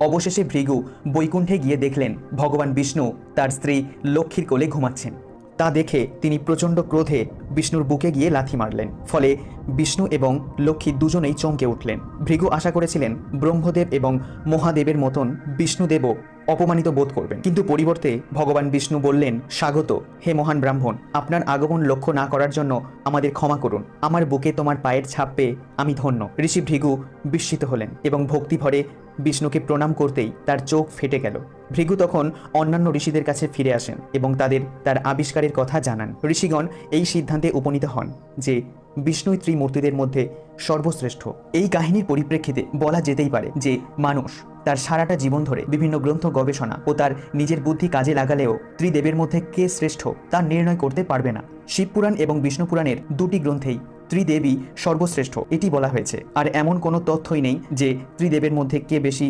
অবশেষে ভৃগু বৈকুণ্ঠে গিয়ে দেখলেন ভগবান বিষ্ণু তার স্ত্রী লক্ষ্মীর কোলে ঘুমাচ্ছেন। তা দেখে তিনি প্রচণ্ড ক্রোধে বিষ্ণুর বুকে গিয়ে লাথি মারলেন। ফলে বিষ্ণু এবং লক্ষ্মী দুজনেই চমকে উঠলেন। ভৃগু আশা করেছিলেন ব্রহ্মদেব এবং মহাদেবের মতন বিষ্ণুদেবও অপমানিত বোধ করবেন, কিন্তু পরিবর্তে ভগবান বিষ্ণু বললেন, স্বাগত হে মহান ব্রাহ্মণ, আপনার আগমন লক্ষ্য না করার জন্য আমাদের ক্ষমা করুন। আমার বুকে তোমার পায়ের ছাপ পেয়ে আমি ধন্য। ঋষি ভৃগু বিস্মিত হলেন এবং ভক্তিভরে বিষ্ণুকে প্রণাম করতেই তার চোখ ফেটে গেল। ভৃগু তখন অন্যান্য ঋষিদের কাছে ফিরে আসেন এবং তার আবিষ্কারের কথা জানান। ঋষিগণ এই সিদ্ধান্তে উপনীত হন যে বিষ্ণুই ত্রিমূর্তিদের মধ্যে সর্বশ্রেষ্ঠ। এই কাহিনীর পরিপ্রেক্ষিতে বলা যেতেই পারে যে মানুষ তার সারাটা জীবন ধরে বিভিন্ন গ্রন্থ গবেষণা ও তার নিজের বুদ্ধি কাজে লাগালেও ত্রিদেবের মধ্যে কে শ্রেষ্ঠ তা নির্ণয় করতে পারবে না। শিবপুরাণ এবং বিষ্ণুপুরাণের দুটি গ্রন্থেই ত্রিদেবী সর্বশ্রেষ্ঠ এটি বলা হয়েছে, আর এমন কোনো তথ্যই নেই যে ত্রিদেবের মধ্যে কে বেশি